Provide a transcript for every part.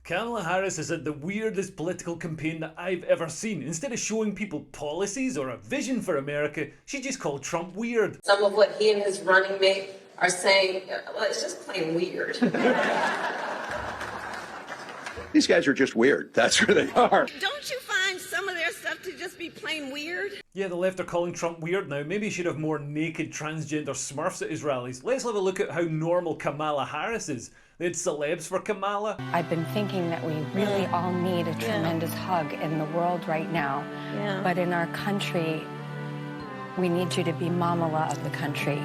Kamala Harris has had the weirdest political campaign that I've ever seen. Instead of showing people policies or a vision for America, she just called Trump weird. Some of what he and his running mate are saying, well, it's just plain weird. These guys are just weird. That's where they are. Don't you find some of their stuff to just be plain weird? Yeah, the left are calling Trump weird now. Maybe he should have more naked transgender smurfs at his rallies. Let's have a look at how normal Kamala Harris is. They had celebs for Kamala. I've been thinking that we really all need a tremendous hug in the world right now. Yeah. But in our country, we need you to be Momala of the country.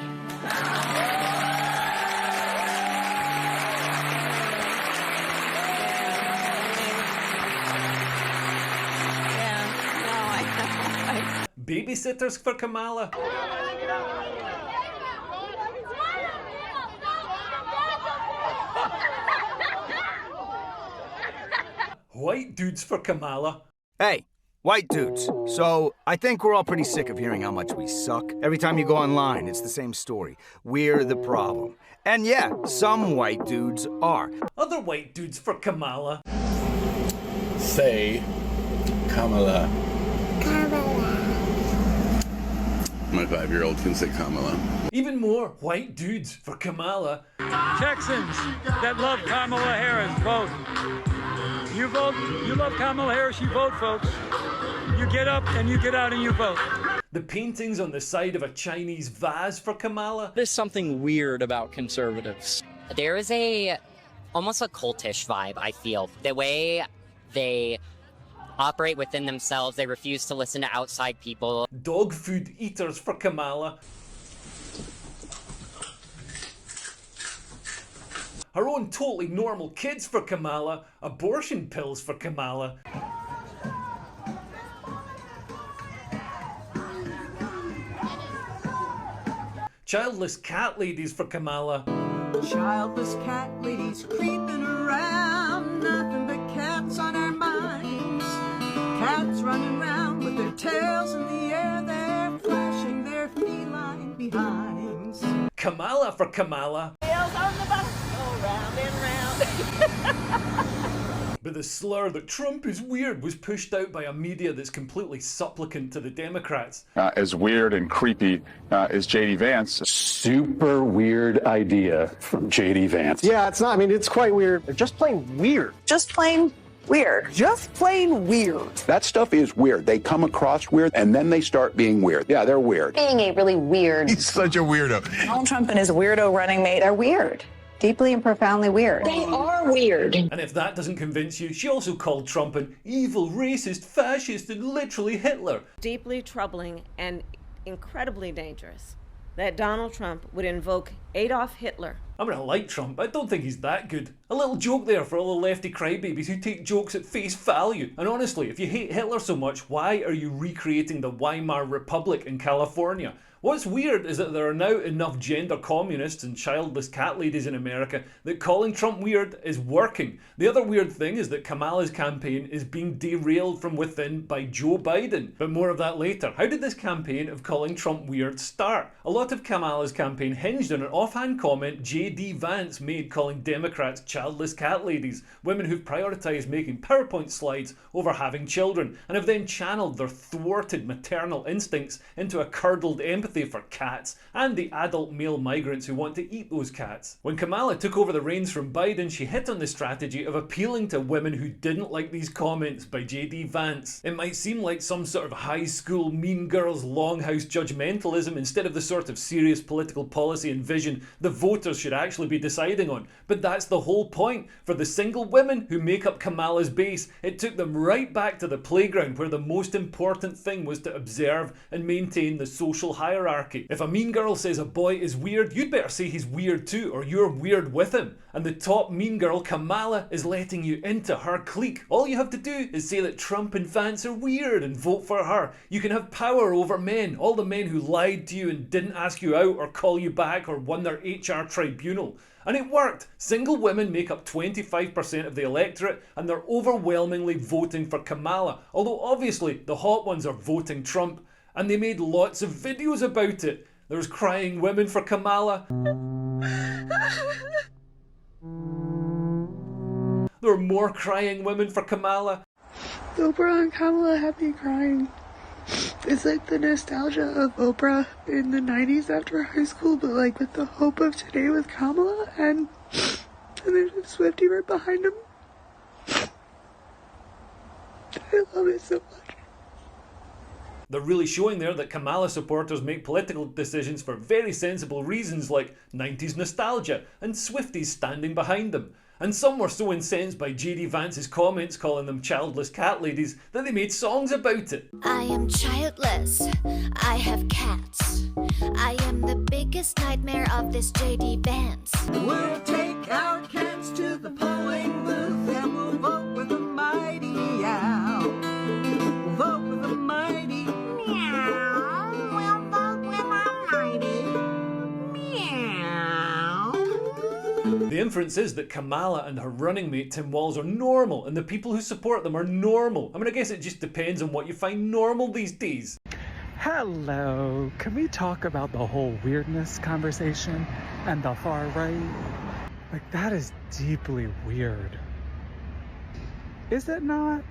Babysitters for Kamala. White dudes for Kamala. Hey, white dudes. So, I think we're all pretty sick of hearing how much we suck. Every time you go online, it's the same story. We're the problem. And yeah, some white dudes are. Other white dudes for Kamala. Say Kamala. My 5-year-old can say Kamala. Even more white dudes for Kamala. Texans that love Kamala Harris, vote. You vote, you love Kamala Harris, you vote, folks. You get up and you get out and you vote. The paintings on the side of a Chinese vase for Kamala. There's something weird about conservatives. There is almost a cultish vibe, I feel. The way they operate within themselves, they refuse to listen to outside people. Dog food eaters for Kamala. Her own totally normal kids for Kamala. Abortion pills for Kamala. Childless cat ladies for Kamala. Childless cat ladies creeping around, nothing but cats on our minds. Cats running around with their tails in the air, they're flashing their feline behinds. Kamala for Kamala. Tails on the bus, go round and round. But the slur that Trump is weird was pushed out by a media that's completely supplicant to the Democrats. As weird and creepy as J.D. Vance. Super weird idea from J.D. Vance. Yeah, it's not. I mean, it's quite weird. They're just plain weird. Just plain weird. Just plain weird. That stuff is weird. They come across weird and then they start being weird. Yeah, they're weird. Being a really weird. He's such a weirdo. Donald Trump and his weirdo running mate are weird. Deeply and profoundly weird. They are weird. And if that doesn't convince you, she also called Trump an evil, racist, fascist, and literally Hitler. Deeply troubling and incredibly dangerous that Donald Trump would invoke Adolf Hitler. I mean, I like Trump, but I don't think he's that good. A little joke there for all the lefty crybabies who take jokes at face value. And honestly, if you hate Hitler so much, why are you recreating the Weimar Republic in California? What's weird is that there are now enough gender communists and childless cat ladies in America that calling Trump weird is working. The other weird thing is that Kamala's campaign is being derailed from within by Joe Biden. But more of that later. How did this campaign of calling Trump weird start? A lot of Kamala's campaign hinged on an offhand comment J.D. Vance made calling Democrats childless cat ladies, women who've prioritised making PowerPoint slides over having children, and have then channeled their thwarted maternal instincts into a curdled empathy for cats and the adult male migrants who want to eat those cats. When Kamala took over the reins from Biden, she hit on the strategy of appealing to women who didn't like these comments by J.D. Vance. It might seem like some sort of high school mean girls longhouse judgmentalism instead of the sort of serious political policy and vision the voters should actually be deciding on, but that's the whole point. For the single women who make up Kamala's base, it took them right back to the playground where the most important thing was to observe and maintain the social hierarchy. If a mean girl says a boy is weird, you'd better say he's weird too, or you're weird with him. And the top mean girl, Kamala, is letting you into her clique. All you have to do is say that Trump and Vance are weird and vote for her. You can have power over men, all the men who lied to you and didn't ask you out or call you back or won their HR tribunal. And it worked. Single women make up 25% of the electorate and they're overwhelmingly voting for Kamala, although obviously the hot ones are voting Trump. And they made lots of videos about it. There was crying women for Kamala. There are more crying women for Kamala. Oprah and Kamala have me crying. It's like the nostalgia of Oprah in the 90s after high school, but like with the hope of today with Kamala, and there's a Swiftie right behind him. I love it so much. They're really showing there that Kamala supporters make political decisions for very sensible reasons like 90s nostalgia and Swifties standing behind them. And some were so incensed by JD Vance's comments calling them childless cat ladies that they made songs about it. I am childless, I have cats. I am the biggest nightmare of this JD Vance. We'll take our cats to the polling booth and we'll vote with a mighty owl. We'll vote with a mighty meow. We'll vote with a mighty meow. The inference is that Kamala and her running mate Tim Walz are normal and the people who support them are normal. I mean, I guess it just depends on what you find normal these days. Hello, can we talk about the whole weirdness conversation and the far right? Like, that is deeply weird. Is it not?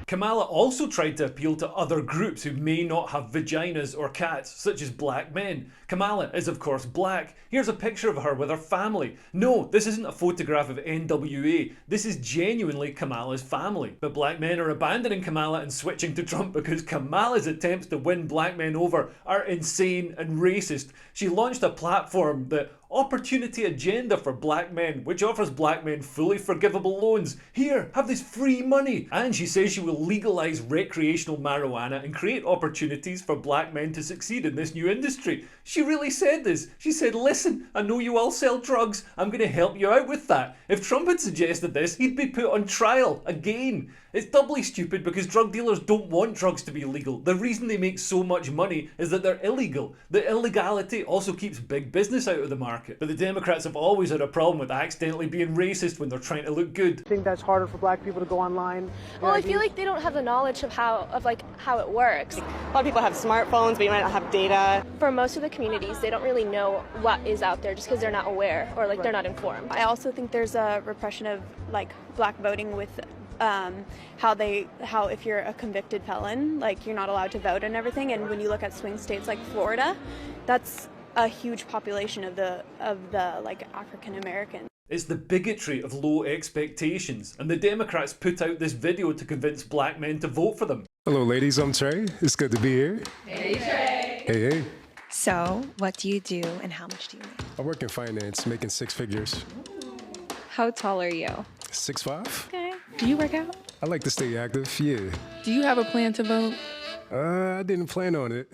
Kamala also tried to appeal to other groups who may not have vaginas or cats, such as black men. Kamala is of course black. Here's a picture of her with her family. No, this isn't a photograph of NWA. This is genuinely Kamala's family. But black men are abandoning Kamala and switching to Trump because Kamala's attempts to win black men over are insane and racist. She launched a platform, the Opportunity Agenda for Black Men, which offers black men fully forgivable loans. Here, have this free money. And she says she will legalise recreational marijuana and create opportunities for black men to succeed in this new industry. She really said this. She said, listen, I know you all sell drugs. I'm going to help you out with that. If Trump had suggested this, he'd be put on trial again. It's doubly stupid because drug dealers don't want drugs to be legal. The reason they make so much money is that they're illegal. The illegality also keeps big business out of the market. But the Democrats have always had a problem with accidentally being racist when they're trying to look good. I think that's harder for black people to go online. Well, I feel like they don't have the knowledge of how it works. A lot of people have smartphones, but you might not have data. For most of the communities, they don't really know what is out there just because they're not aware or they're not informed. I also think there's a repression of black voting with how if you're a convicted felon, you're not allowed to vote and everything. And when you look at swing states like Florida, that's a huge population of the African Americans. It's the bigotry of low expectations, and the Democrats put out this video to convince black men to vote for them. Hello ladies, I'm Trey. It's good to be here. Hey Trey. Hey, hey. So, what do you do and how much do you make? I work in finance, making six figures. How tall are you? 6'5". Okay. Do you work out? I like to stay active, yeah. Do you have a plan to vote? I didn't plan on it.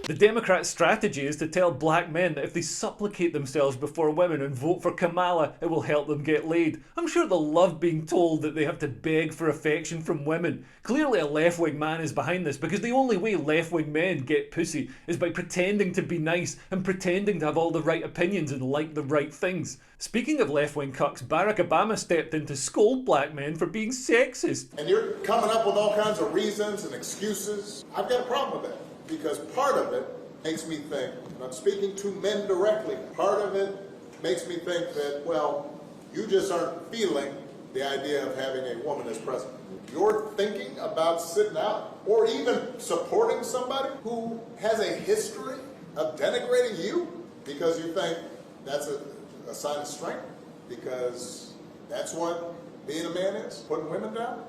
The Democrats' strategy is to tell black men that if they supplicate themselves before women and vote for Kamala, it will help them get laid. I'm sure they'll love being told that they have to beg for affection from women. Clearly a left-wing man is behind this because the only way left-wing men get pussy is by pretending to be nice and pretending to have all the right opinions and like the right things. Speaking of left-wing cucks, Barack Obama stepped in to scold black men for being sexist. And you're coming up with all kinds of reasons and excuses. I've got a problem with that. Because part of it makes me think, and I'm speaking to men directly, part of it makes me think that, well, you just aren't feeling the idea of having a woman as president. You're thinking about sitting out or even supporting somebody who has a history of denigrating you because you think that's a sign of strength, because that's what being a man is, putting women down.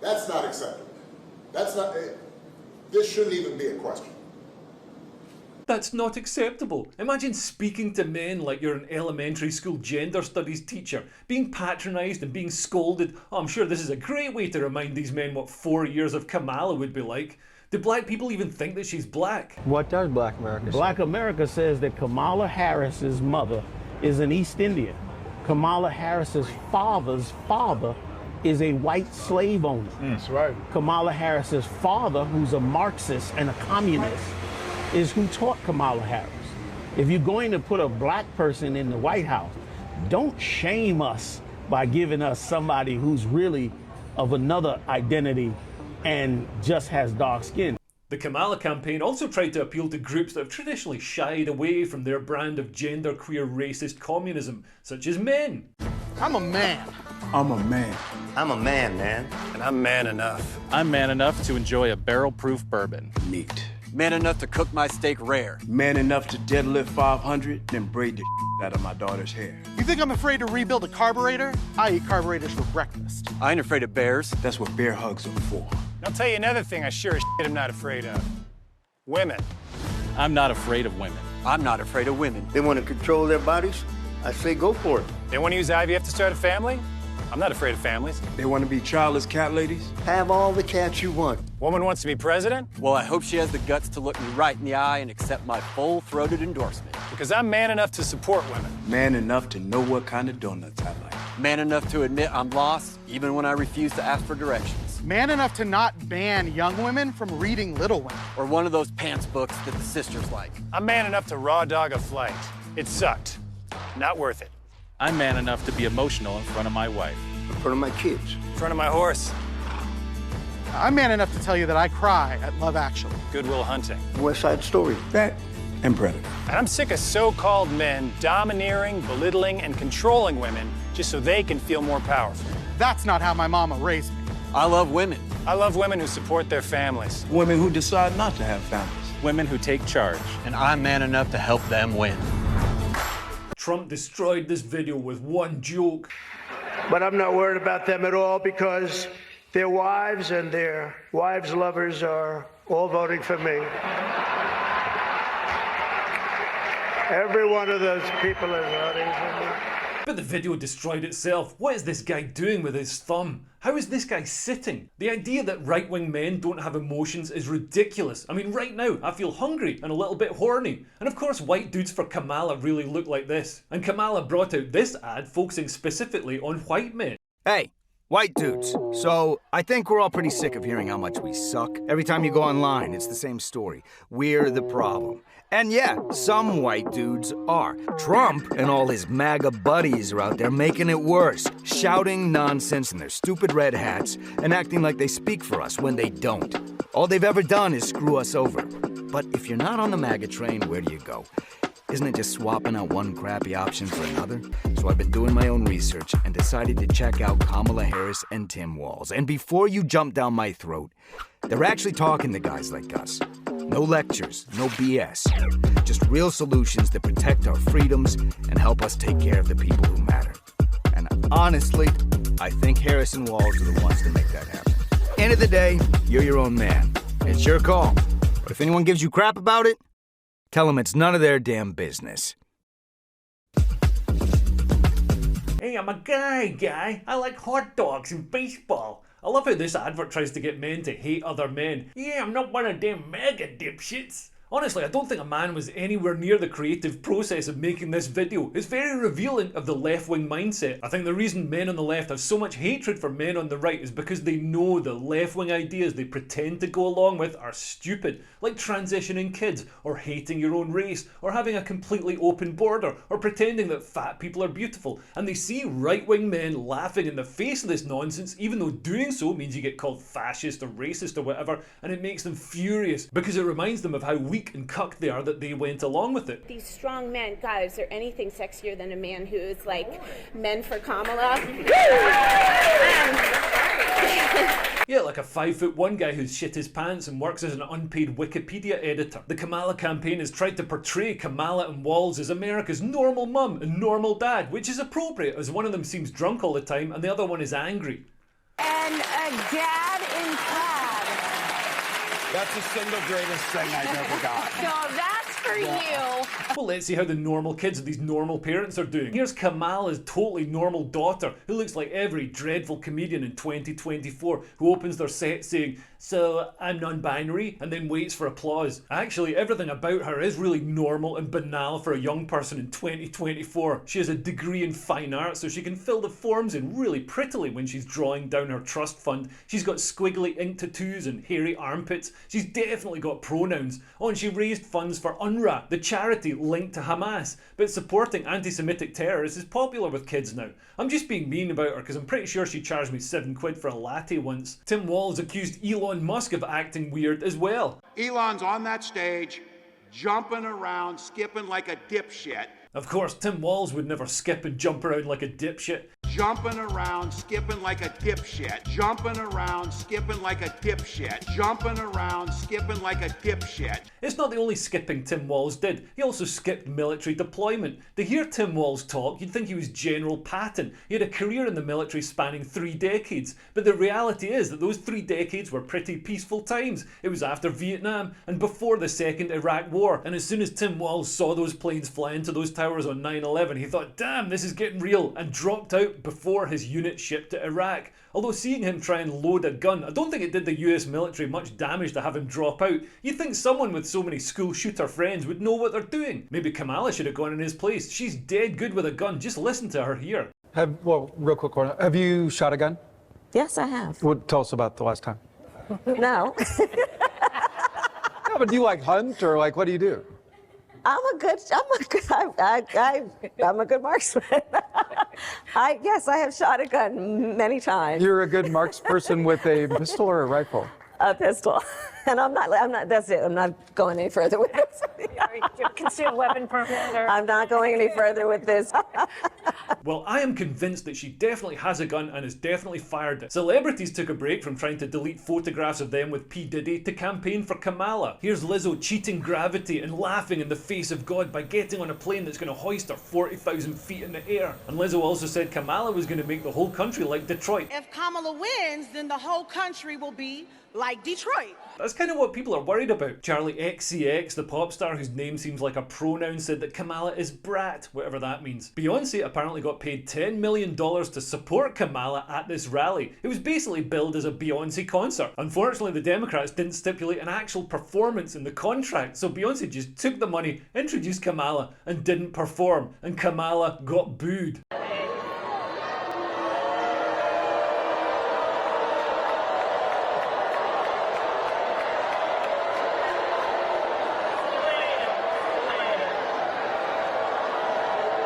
That's not acceptable. That's not... This shouldn't even be a question. That's not acceptable. Imagine speaking to men like you're an elementary school gender studies teacher, being patronised and being scolded. Oh, I'm sure this is a great way to remind these men what 4 years of Kamala would be like. Do black people even think that she's black? What does Black America say? Black America says that Kamala Harris's mother is an East Indian. Kamala Harris's father's father is a white slave owner. That's right. Kamala Harris's father, who's a Marxist and a communist, is who taught Kamala Harris. If you're going to put a black person in the White House, don't shame us by giving us somebody who's really of another identity and just has dark skin. The Kamala campaign also tried to appeal to groups that have traditionally shied away from their brand of genderqueer racist communism, such as men. I'm a man. I'm a man. I'm a man, man. And I'm man enough. I'm man enough to enjoy a barrel-proof bourbon. Neat. Man enough to cook my steak rare. Man enough to deadlift 500, then braid the out of my daughter's hair. You think I'm afraid to rebuild a carburetor? I eat carburetors for breakfast. I ain't afraid of bears. That's what bear hugs are for. I'll tell you another thing I sure as shit am not afraid of. Women. I'm not afraid of women. I'm not afraid of women. They want to control their bodies? I say go for it. They want to use IVF to start a family? I'm not afraid of families. They want to be childless cat ladies? Have all the cats you want. Woman wants to be president? Well, I hope she has the guts to look me right in the eye and accept my full-throated endorsement. Because I'm man enough to support women. Man enough to know what kind of donuts I like. Man enough to admit I'm lost, even when I refuse to ask for directions. Man enough to not ban young women from reading Little Women. Or one of those pants books that the sisters like. I'm man enough to raw dog a flight. It sucked. Not worth it. I'm man enough to be emotional in front of my wife. In front of my kids. In front of my horse. I'm man enough to tell you that I cry at Love Actually. Good Will Hunting. West Side Story. That and Predator. And I'm sick of so-called men domineering, belittling, and controlling women just so they can feel more powerful. That's not how my mama raised me. I love women. I love women who support their families. Women who decide not to have families. Women who take charge. And I'm man enough to help them win. Trump destroyed this video with one joke. But I'm not worried about them at all because their wives and their wives' lovers are all voting for me. Every one of those people is voting for me. But the video destroyed itself. What is this guy doing with his thumb? How is this guy sitting? The idea that right-wing men don't have emotions is ridiculous. I mean, right now, I feel hungry and a little bit horny. And of course, white dudes for Kamala really look like this. And Kamala brought out this ad focusing specifically on white men. Hey, white dudes. So, I think we're all pretty sick of hearing how much we suck. Every time you go online, it's the same story. We're the problem. And yeah, some white dudes are. Trump and all his MAGA buddies are out there making it worse, shouting nonsense in their stupid red hats and acting like they speak for us when they don't. All they've ever done is screw us over. But if you're not on the MAGA train, where do you go? Isn't it just swapping out one crappy option for another? So I've been doing my own research and decided to check out Kamala Harris and Tim Walz. And before you jump down my throat, they're actually talking to guys like us. No lectures, no BS. Just real solutions that protect our freedoms and help us take care of the people who matter. And honestly, I think Harris and Walz are the ones to make that happen. End of the day, you're your own man. It's your call. But if anyone gives you crap about it, tell them it's none of their damn business. Hey, I'm a guy. I like hot dogs and baseball. I love how this advert tries to get men to hate other men. Yeah, I'm not one of them mega dipshits. Honestly, I don't think a man was anywhere near the creative process of making this video. It's very revealing of the left-wing mindset. I think the reason men on the left have so much hatred for men on the right is because they know the left-wing ideas they pretend to go along with are stupid, like transitioning kids, or hating your own race, or having a completely open border, or pretending that fat people are beautiful. And they see right-wing men laughing in the face of this nonsense, even though doing so means you get called fascist or racist or whatever, and it makes them furious because it reminds them of how weak and cucked they are that they went along with it. These strong men, God, is there anything sexier than a man who is like men for Kamala? Yeah, like a 5'1" guy who's shit his pants and works as an unpaid Wikipedia editor. The Kamala campaign has tried to portray Kamala and Walz as America's normal mum and normal dad, which is appropriate as one of them seems drunk all the time and the other one is angry. And a dad in plaid. That's the single greatest thing I've ever got. So that's for you. Well, let's see how the normal kids of these normal parents are doing. Here's Kamala's totally normal daughter, who looks like every dreadful comedian in 2024, who opens their set saying, "So, I'm non-binary," and then waits for applause. Actually, everything about her is really normal and banal for a young person in 2024. She has a degree in fine art, so she can fill the forms in really prettily when she's drawing down her trust fund. She's got squiggly ink tattoos and hairy armpits. She's definitely got pronouns. Oh, and she raised funds for UNRWA, the charity linked to Hamas, but supporting anti-Semitic terrorists is popular with kids now. I'm just being mean about her because I'm pretty sure she charged me £7 for a latte once. Tim Walz accused Elon Musk of acting weird as well. Elon's on that stage, jumping around, skipping like a dipshit. Of course, Tim Walz would never skip and jump around like a dipshit. Jumping around, skipping like a dipshit. Jumping around, skipping like a dipshit. Jumping around, skipping like a dipshit. It's not the only skipping Tim Walz did. He also skipped military deployment. To hear Tim Walz talk, you'd think he was General Patton. He had a career in the military spanning 3 decades. But the reality is that those 3 decades were pretty peaceful times. It was after Vietnam and before the second Iraq War. And as soon as Tim Walz saw those planes fly into those towers on 9/11, he thought, damn, this is getting real, and dropped out before his unit shipped to Iraq. Although seeing him try and load a gun, I don't think it did the US military much damage to have him drop out. You'd think someone with so many school shooter friends would know what they're doing. Maybe Kamala should have gone in his place. She's dead good with a gun, just listen to her here. Well, real quick, have you shot a gun? Yes, I have. Well, tell us about the last time. No. No, but do you like hunt or like what do you do? I'm a good marksman. Yes, I have shot a gun many times. You're a good marksperson with a pistol or a rifle? A pistol. And I'm not, that's it. I'm not going any further with this. Concealed weapon permit or... I'm not going any further with this. Well, I am convinced that she definitely has a gun and has definitely fired it. Celebrities took a break from trying to delete photographs of them with P. Diddy to campaign for Kamala. Here's Lizzo cheating gravity and laughing in the face of God by getting on a plane that's going to hoist her 40,000 feet in the air. And Lizzo also said Kamala was going to make the whole country like Detroit. If Kamala wins, then the whole country will be like Detroit. That's kind of what people are worried about. Charlie XCX, the pop star whose name seems like a pronoun, said that Kamala is brat, whatever that means. Beyonce apparently got paid $10 million to support Kamala at this rally. It was basically billed as a Beyonce concert. Unfortunately, the Democrats didn't stipulate an actual performance in the contract, so Beyonce just took the money, introduced Kamala, and didn't perform, and Kamala got booed.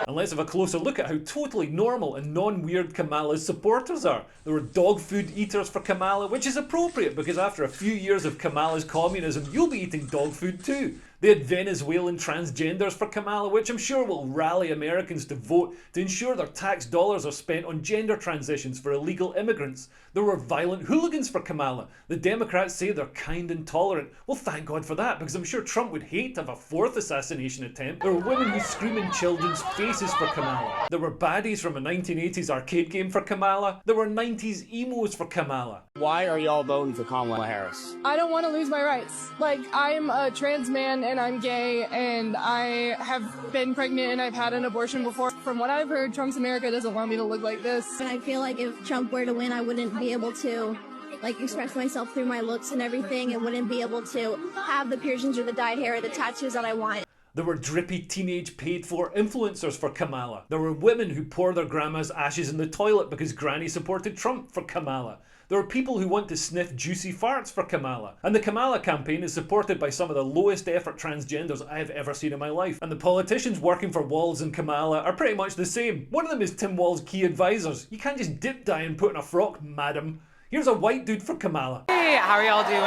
And let's have a closer look at how totally normal and non-weird Kamala's supporters are. There were dog food eaters for Kamala, which is appropriate because after a few years of Kamala's communism, you'll be eating dog food too. They had Venezuelan transgenders for Kamala, which I'm sure will rally Americans to vote to ensure their tax dollars are spent on gender transitions for illegal immigrants. There were violent hooligans for Kamala. The Democrats say they're kind and tolerant. Well, thank God for that, because I'm sure Trump would hate to have a 4th assassination attempt. There were women who scream in children's faces for Kamala. There were baddies from a 1980s arcade game for Kamala. There were 90s emos for Kamala. Why are y'all voting for Kamala Harris? I don't want to lose my rights. Like, I'm a trans man and I'm gay and I have been pregnant and I've had an abortion before. From what I've heard, Trump's America doesn't want me to look like this. And I feel like if Trump were to win, I wouldn't be able to express myself through my looks and everything, and wouldn't be able to have the piercings or the dyed hair or the tattoos that I want. There were drippy teenage paid-for influencers for Kamala. There were women who pour their grandma's ashes in the toilet because Granny supported Trump for Kamala. There are people who want to sniff juicy farts for Kamala. And the Kamala campaign is supported by some of the lowest effort transgenders I have ever seen in my life. And the politicians working for Walz and Kamala are pretty much the same. One of them is Tim Walz's key advisors. You can't just dip dye and put in a frock, madam. Here's a white dude for Kamala. Hey, how are y'all doing?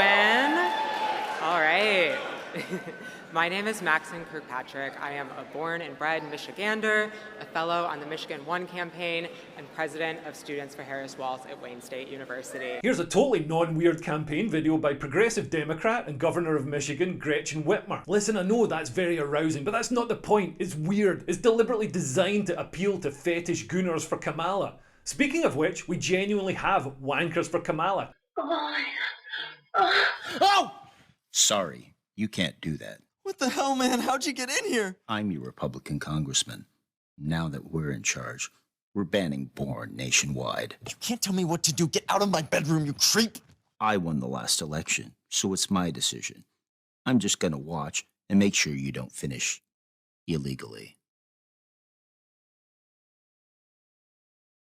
All right. My name is Maxine Kirkpatrick. I am a born and bred Michigander, a fellow on the Michigan One campaign, and president of Students for Harris Walz at Wayne State University. Here's a totally non-weird campaign video by progressive Democrat and Governor of Michigan, Gretchen Whitmer. Listen, I know that's very arousing, but that's not the point. It's weird. It's deliberately designed to appeal to fetish gooners for Kamala. Speaking of which, we genuinely have wankers for Kamala. Oh! Sorry, you can't do that. What the hell, man? How'd you get in here? I'm your Republican congressman. Now that we're in charge, we're banning porn nationwide. You can't tell me what to do. Get out of my bedroom, you creep! I won the last election, so it's my decision. I'm just gonna watch and make sure you don't finish illegally.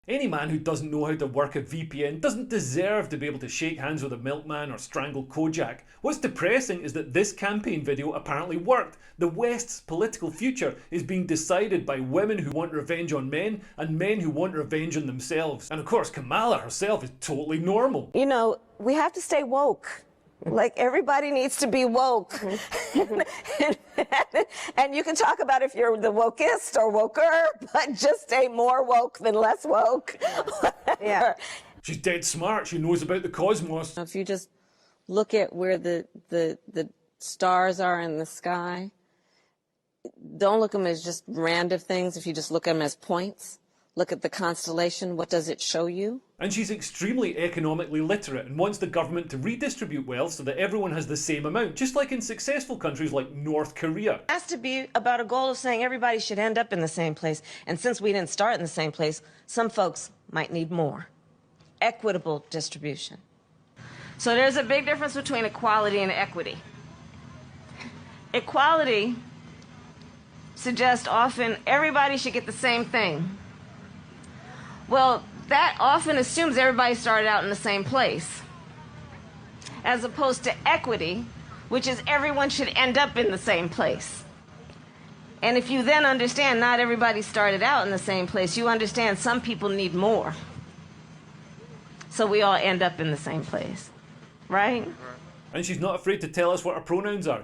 Any man who doesn't know how to work a VPN doesn't deserve to be able to shake hands with a milkman or strangle Kojak. What's depressing is that this campaign video apparently worked. The West's political future is being decided by women who want revenge on men and men who want revenge on themselves. And of course, Kamala herself is totally normal. You know, we have to stay woke. Like, everybody needs to be woke. And you can talk about if you're the wokest or woker, but just stay more woke than less woke. Yeah. She's dead smart. She knows about the cosmos. If you just look at where the stars are in the sky, don't look at them as just random things. If you just look at them as points, look at the constellation, what does it show you? And she's extremely economically literate and wants the government to redistribute wealth so that everyone has the same amount, just like in successful countries like North Korea. It has to be about a goal of saying everybody should end up in the same place. And since we didn't start in the same place, some folks might need more. Equitable distribution. So there's a big difference between equality and equity. Equality suggests often everybody should get the same thing. Well, that often assumes everybody started out in the same place, as opposed to equity, which is everyone should end up in the same place. And if you then understand not everybody started out in the same place, you understand some people need more. So we all end up in the same place, right? And she's not afraid to tell us what her pronouns are.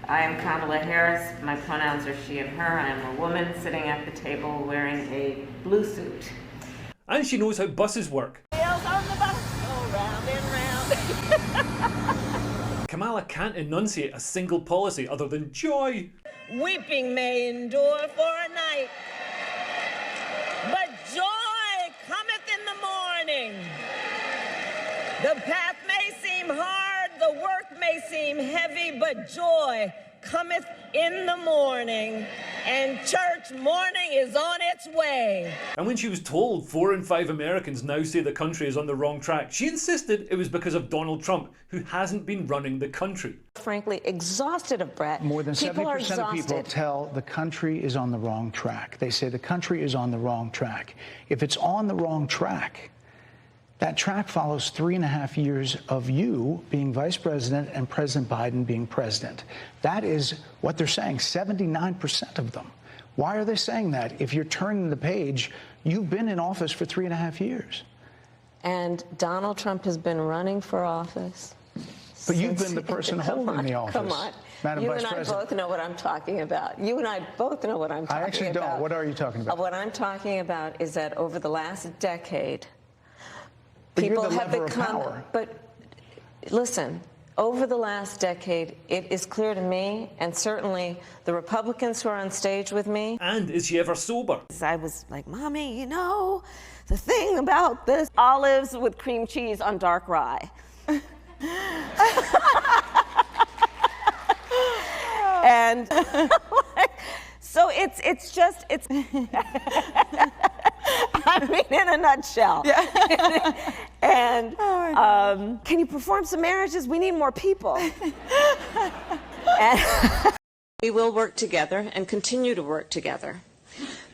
I am Kamala Harris. My pronouns are she and her. I am a woman sitting at the table wearing a blue suit. And she knows how buses work. Kamala can't enunciate a single policy other than joy. Weeping may endure for a night, but joy cometh in the morning. The path may seem hard, the work may seem heavy, but joy cometh in the morning, and church morning is on its way. And when she was told 4 in 5 Americans now say the country is on the wrong track, she insisted it was because of Donald Trump, who hasn't been running the country. Frankly, exhausted of Brett. More than 70% of people tell the country is on the wrong track. They say the country is on the wrong track. If it's on the wrong track, that track follows 3.5 years of you being vice president and President Biden being president. That is what they're saying, 79% of them. Why are they saying that? If you're turning the page, you've been in office for 3.5 years. And Donald Trump has been running for office. But you've been the person holding the office. Come on. Madam You Vice and I President. both know what I'm talking about. You and I both know what I'm talking about. I actually don't. What are you talking about? What I'm talking about is that over the last decade, But people you're the have lever of become. power. But listen, over the last decade, it is clear to me, and certainly the Republicans who are on stage with me. And is she ever sober? I was like, Mommy, you know, the thing about this olives with cream cheese on dark rye. And so it's just I mean, in a nutshell. Yeah. And can you perform some marriages? We need more people. We will work together and continue to work together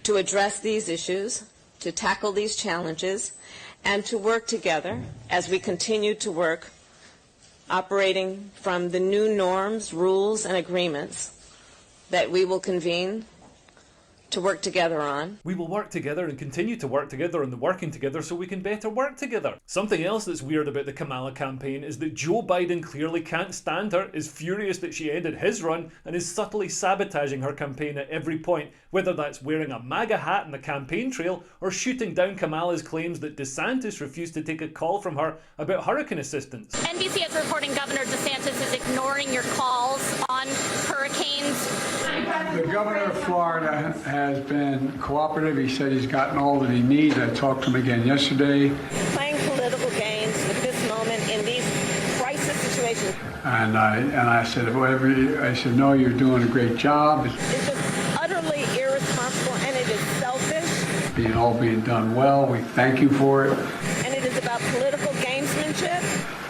to address these issues, to tackle these challenges, and to work together as we continue to work operating from the new norms, rules, and agreements that we will convene to work together on. We will work together and continue to work together on the working together so we can better work together. Something else that's weird about the Kamala campaign is that Joe Biden clearly can't stand her, is furious that she ended his run, and is subtly sabotaging her campaign at every point, whether that's wearing a MAGA hat in the campaign trail or shooting down Kamala's claims that DeSantis refused to take a call from her about hurricane assistance. NBC is reporting Governor DeSantis is ignoring your calls on hurricanes. The governor of Florida has been cooperative. He said he's gotten all that he needs. I talked to him again yesterday. Playing political games with this moment in these crisis situations. And I said, I said, no, you're doing a great job. It's just utterly irresponsible, and it is selfish. All being done well. We thank you for it. And it is about political gamesmanship.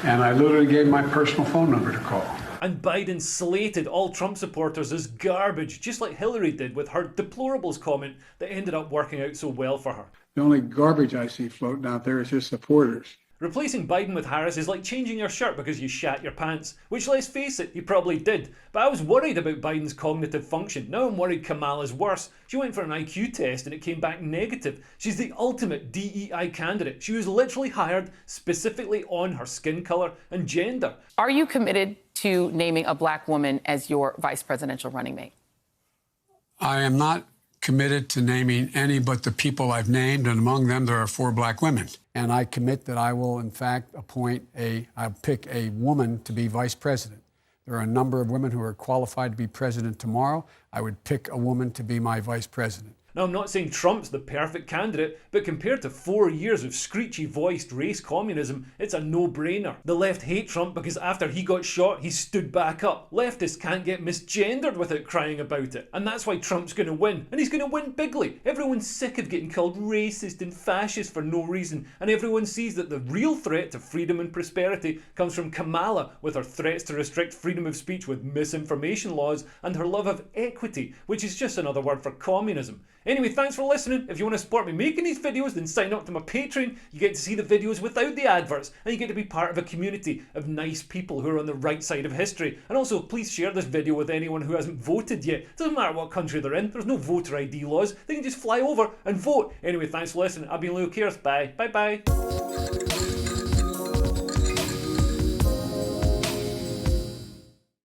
And I literally gave my personal phone number to call. And Biden slated all Trump supporters as garbage, just like Hillary did with her deplorables comment that ended up working out so well for her. The only garbage I see floating out there is his supporters. Replacing Biden with Harris is like changing your shirt because you shat your pants, which, let's face it, you probably did. But I was worried about Biden's cognitive function. Now I'm worried Kamala's worse. She went for an IQ test and it came back negative. She's the ultimate DEI candidate. She was literally hired specifically on her skin color and gender. Are you committed to naming a black woman as your vice presidential running mate? I am not committed to naming any but the people I've named, and among them there are 4 black women. And I commit that I will, in fact, I'll pick a woman to be vice president. There are a number of women who are qualified to be president tomorrow. I would pick a woman to be my vice president. Now, I'm not saying Trump's the perfect candidate, but compared to 4 years of screechy-voiced race communism, it's a no-brainer. The left hate Trump because after he got shot, he stood back up. Leftists can't get misgendered without crying about it. And that's why Trump's going to win. And he's going to win bigly. Everyone's sick of getting called racist and fascist for no reason. And everyone sees that the real threat to freedom and prosperity comes from Kamala, with her threats to restrict freedom of speech with misinformation laws, and her love of equity, which is just another word for communism. Anyway, thanks for listening. If you want to support me making these videos, then sign up to my Patreon. You get to see the videos without the adverts, and you get to be part of a community of nice people who are on the right side of history. And also, please share this video with anyone who hasn't voted yet. It doesn't matter what country they're in. There's no voter ID laws. They can just fly over and vote. Anyway, thanks for listening. I've been Leo Kears. Bye. Bye-bye.